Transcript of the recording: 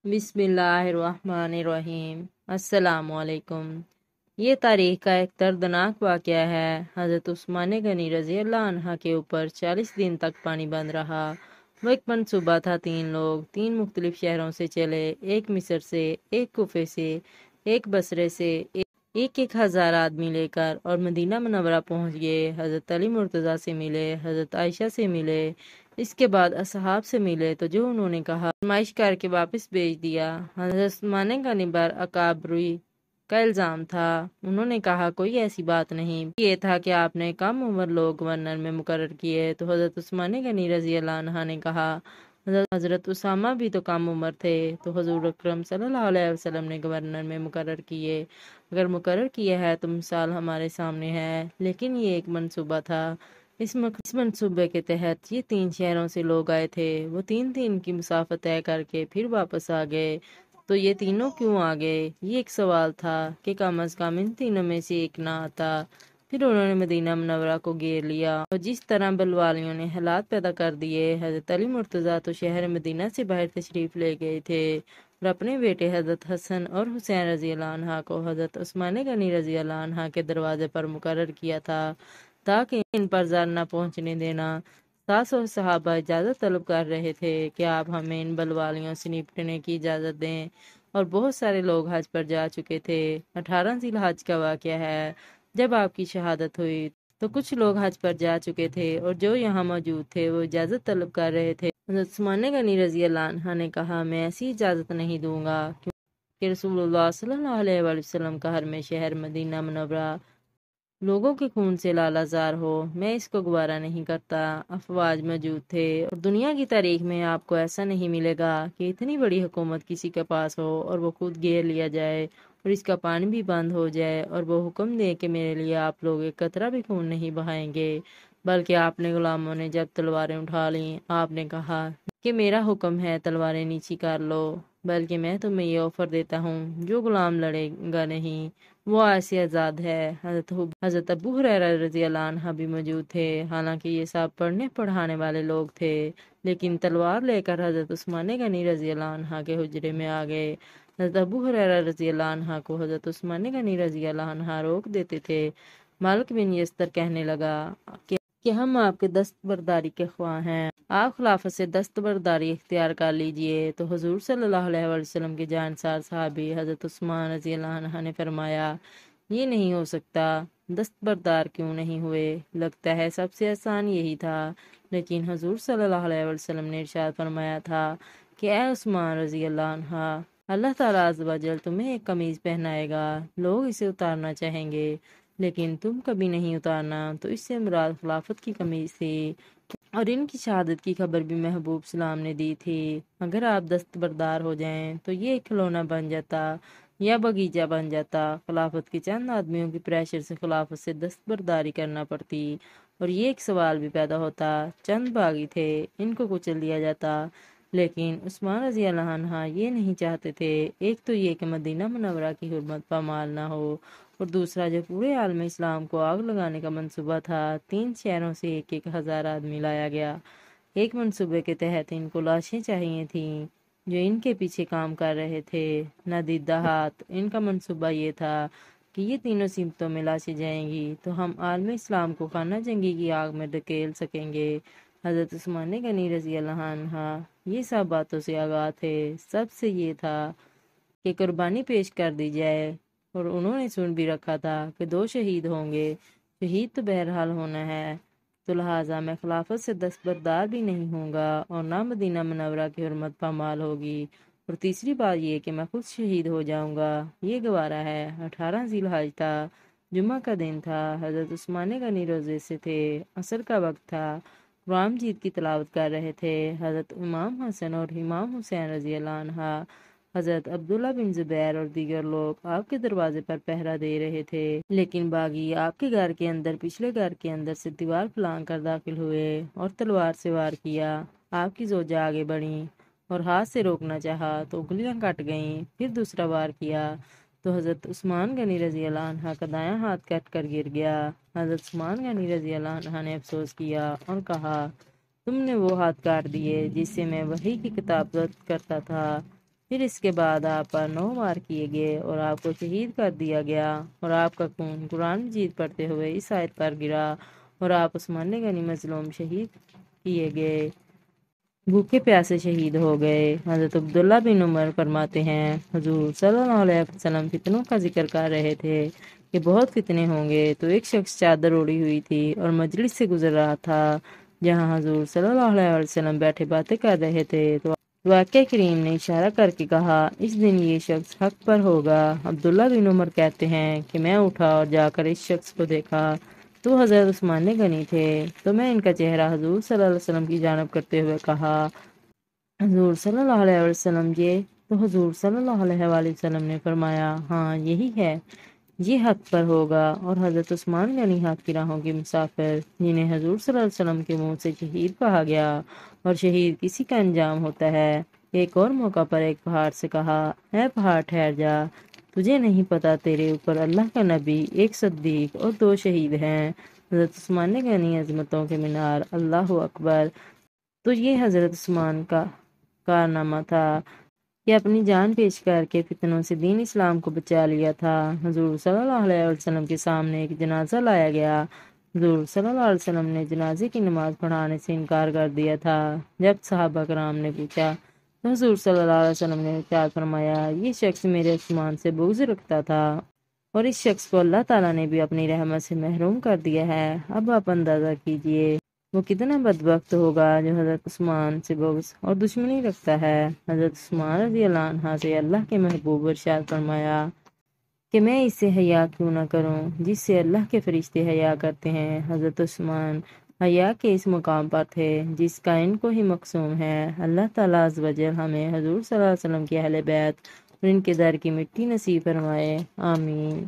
بسم اللہ الرحمن الرحیم۔ السلام علیکم۔ یہ تاریخ کا ایک دردناک واقعہ ہے۔ حضرت عثمان غنی رضی اللہ عنہ کے اوپر 40 دن تک پانی بند رہا۔ وہ ایک منصوبہ تھا، 3 لوگ 3 مختلف شہروں سے چلے، ایک مصر سے، ایک کوفے سے، ایک بصرے سے، ایک ہزار آدمی لے کر، اور مدینہ منورہ پہنچ گئے۔ حضرت علی مرتضیٰ سے ملے، حضرت عائشہ سے ملے، اس کے بعد اصحاب سے ملے تو جو انہوں نے کہا فرمائش کر کے واپس بھیج دیا۔ حضرت عثمان غنی پر اکابری کا الزام تھا۔ انہوں نے کہا کوئی ایسی بات نہیں، یہ تھا کہ آپ نے کم عمر لوگ گورنر میں مقرر کیے۔ تو حضرت عثمان غنی رضی اللہ عنہ نے کہا حضرت اسامہ بھی تو کم عمر تھے، تو حضور اکرم صلی اللہ علیہ وسلم نے گورنر میں مقرر کیے۔ اگر مقرر کیا ہے تو مثال ہمارے سامنے ہے، لیکن یہ ایک منصوبہ تھا۔ اس منصوبے کے تحت یہ 3 شہروں سے لوگ آئے تھے۔ وہ 3 کی مسافت طے کر کے پھر واپس آ گئے۔ تو یہ تینوں کیوں آ گئے؟ یہ ایک سوال تھا کہ کم از کم ان تینوں میں سے ایک نہ آتا۔ پھر انہوں نے مدینہ منورہ کو گھیر لیا اور جس طرح بلوالیوں نے حالات پیدا کر دیے۔ حضرت علی مرتضیٰ تو شہر مدینہ سے باہر تشریف لے گئے تھے اور اپنے بیٹے حضرت حسن اور حسین رضی اللہ عنہ کو حضرت عثمان غنی رضی اللہ عنہ کے دروازے پر مقرر کیا تھا تاکہ ان پر زر نہ پہنچنے دینا۔ 700 صحابہ اجازت طلب کر رہے تھے کہ آپ ہمیں ان بلوالیوں سے نپٹنے کی اجازت دیں، اور بہت سارے لوگ حج پر جا چکے تھے۔ 18 ذی الحج کا واقعہ ہے۔ جب آپ کی شہادت ہوئی تو کچھ لوگ حج پر جا چکے تھے اور جو یہاں موجود تھے وہ اجازت طلب کر رہے تھے۔ حضرت عثمان غنی رضی اللہ عنہ نے کہا میں ایسی اجازت نہیں دوں گا، کہ رسول اللہ صلی اللہ علیہ وآلہ وسلم کا حرم شہر مدینہ منورہ لوگوں کے خون سے لالازار ہو، میں اس کو گوارا نہیں کرتا۔ افواج موجود تھے، اور دنیا کی تاریخ میں آپ کو ایسا نہیں ملے گا کہ اتنی بڑی حکومت کسی کے پاس ہو اور وہ خود گھیر لیا جائے اور اس کا پانی بھی بند ہو جائے، اور وہ حکم دے کہ میرے لیے آپ لوگ ایک قطرہ بھی خون نہیں بہائیں گے۔ بلکہ آپ نے غلاموں نے جب تلواریں اٹھا لیں، آپ نے کہا کہ میرا حکم ہے تلواریں نیچی کر لو، بلکہ میں تمہیں یہ آفر دیتا ہوں جو غلام لڑے گا نہیں وہ ایسے آزاد ہے۔ حضرت ابو ہریرہ رضی اللہ عنہ بھی موجود تھے۔ حالانکہ یہ سب پڑھنے پڑھانے والے لوگ تھے، لیکن تلوار لے کر حضرت عثمان غنی رضی اللہ عنہ کے حجرے میں آ گئے۔ حضرت ابو ہریرہ رضی اللہ عنہ کو حضرت عثمان غنی رضی اللہ عنہ روک دیتے تھے۔ مالک بن یسر کہنے لگا کہ ہم آپ کے دستبرداری کے خواہاں ہیں، آپ خلافت سے دستبرداری اختیار کر لیجئے۔ تو حضور صلی اللہ علیہ وآلہ وسلم کے جانسار صحابی حضرت عثمان رضی اللہ عنہ نے فرمایا یہ نہیں ہو سکتا، دستبردار کیوں نہیں ہوئے؟ لگتا ہے سب سے آسان یہی تھا۔ لیکن حضور صلی اللہ علیہ وآلہ وسلم نے ارشاد فرمایا تھا کہ اے عثمان رضی اللہ عنہ، اللہ تعالیٰ عز و جل تمہیں ایک قمیض پہنائے گا، لوگ اسے اتارنا چاہیں گے لیکن تم کبھی نہیں اتارنا۔ تو اس سے مراد خلافت کی قمیض تھی، اور ان کی شہادت کی خبر بھی محبوب سلام نے دی تھی۔ اگر آپ دستبردار ہو جائیں تو یہ ایک کھلونا بن جاتا یا باغیچہ بن جاتا۔ خلافت کے چند آدمیوں کی پریشر سے خلافت سے دستبرداری کرنا پڑتی، اور یہ ایک سوال بھی پیدا ہوتا، چند باغی تھے ان کو کچل دیا جاتا۔ لیکن عثمان رضی اللہ عنہ یہ نہیں چاہتے تھے۔ ایک تو یہ کہ مدینہ منورہ کی حرمت پامال نہ ہو، اور دوسرا جو پورے عالم اسلام کو آگ لگانے کا منصوبہ تھا۔ 3 شہروں سے ایک ہزار آدمی لایا گیا۔ ایک منصوبے کے تحت ان کو لاشیں چاہیے تھیں جو ان کے پیچھے کام کر رہے تھے، نہ دیدہ ہاتھ۔ ان کا منصوبہ یہ تھا کہ یہ تینوں سمتوں میں لاشیں جائیں گی تو ہم عالم اسلام کو خانہ جنگی کی آگ میں دھکیل سکیں گے۔ حضرت عثمان غنی رضی اللہ عنہ یہ سب باتوں سے آگاہ تھے۔ سب سے یہ تھا کہ قربانی پیش کر دی جائے، اور انہوں نے سن بھی رکھا تھا کہ 2 شہید ہوں گے۔ شہید تو بہرحال ہونا ہے، تو لہٰذا میں خلافت سے دستبردار بھی نہیں ہوں گا، اور نہ مدینہ منورہ کی حرمت پامال ہوگی، اور تیسری بات یہ کہ میں خود شہید ہو جاؤں گا، یہ گوارا ہے۔ 18 ذی الحج تھا، جمعہ کا دن تھا۔ حضرت عثمان غنی روزے سے تھے، عصر کا وقت تھا، قرآن مجید کی تلاوت کر رہے تھے۔ حضرت امام حسن اور امام حسین رضی اللہ عنہ، حضرت عبداللہ بن زبیر اور دیگر لوگ آپ کے دروازے پر پہرا دے رہے تھے۔ لیکن باغی آپ کے گھر کے اندر پچھلے گھر کے اندر سے دیوار پھلانگ کر داخل ہوئے اور تلوار سے وار کیا۔ آپ کی زوجہ آگے بڑھیں اور ہاتھ سے روکنا چاہا تو انگلیاں کٹ گئیں۔ پھر دوسرا وار کیا تو حضرت عثمان غنی رضی اللہ عنہ کا دایاں ہاتھ کٹ کر گر گیا۔ حضرت عثمان غنی رضی اللہ عنہ نے افسوس کیا اور کہا تم نے وہ ہاتھ کاٹ دیے جس سے میں وحی کی کتابت کرتا تھا۔ پھر اس کے بعد آپ پر 9 وار کیے گئے اور آپ کو شہید کر دیا گیا، اور آپ کا خون قرآن مجید پڑھتے ہوئے اس آیت پر گرا، اور آپ عثمان غنی مظلوم شہید کیے گئے، بھوکے پیاسے شہید ہو گئے۔ حضرت عبداللہ بن عمر فرماتے ہیں حضور صلی اللہ علیہ وسلم فتنوں کا ذکر کر رہے تھے کہ بہت فتنے ہوں گے، تو ایک شخص چادر اوڑی ہوئی تھی اور مجلس سے گزر رہا تھا جہاں حضور صلی اللہ علیہ وسلم بیٹھے باتیں کر رہے تھے، تو واقعہ کریم نے اشارہ کر کے کہا اس دن یہ شخص حق پر ہوگا۔ عبداللہ بن عمر کہتے ہیں کہ میں اٹھا اور جا کر اس شخص کو دیکھا تو حضرت عثمان غنی تھے، تو میں ان کا چہرہ حضور صلی اللہ علیہ وسلم کی جانب کرتے ہوئے کہا حضور صلی اللہ علیہ وسلم یہ، تو حضور صلی اللہ علیہ وآلہ وسلم نے فرمایا ہاں یہی ہے، یہ حق پر ہوگا۔ اور حضرت عثمان غنی حق کی راہوں کے مسافر جنہیں حضور صلی اللہ علیہ وسلم کے منہ سے شہید کہا گیا، اور شہید کسی کا انجام ہوتا ہے۔ ایک اور موقع پر ایک پہاڑ سے کہا اے پہاڑ ٹھہر جا، تجھے نہیں پتا تیرے اوپر اللہ کا نبی، ایک صدیق اور 2 شہید ہیں۔ حضرت عثمان غنی عظمتوں کے مینار، اللہ اکبر۔ تو یہ حضرت عثمان کا کارنامہ تھا کہ اپنی جان پیش کر کے فتنوں سے دین اسلام کو بچا لیا تھا۔ حضور صلی اللہ علیہ وسلم کے سامنے ایک جنازہ لایا گیا، حضور صلی اللہ علیہ وسلم نے جنازے کی نماز پڑھانے سے انکار کر دیا تھا۔ جب صحابہ کرام نے پوچھا تو حضور صلی اللہ علیہ وسلم نے ارشاد فرمایا یہ شخص میرے عثمان سے بغض رکھتا تھا، اور اس شخص کو اللہ تعالیٰ نے بھی اپنی رحمت سے محروم کر دیا ہے۔ اب آپ اندازہ کیجئے وہ کتنا بدبخت ہوگا جو حضرت عثمان سے بغض اور دشمنی رکھتا ہے۔ حضرت عثمان رضی اللہ عنہ سے اللہ کے محبوب ارشاد فرمایا کہ میں اس سے حیا کیوں نہ کروں جس سے اللہ کے فرشتے حیا کرتے ہیں۔ حضرت عثمان حیا کے اس مقام پر تھے جس کا ان کو ہی مقصوم ہے۔ اللہ تعالیٰ عز و جل ہمیں حضور صلی اللہ علیہ وسلم کی اہل بیت اور ان کے در کی مٹی نصیب فرمائے، آمین۔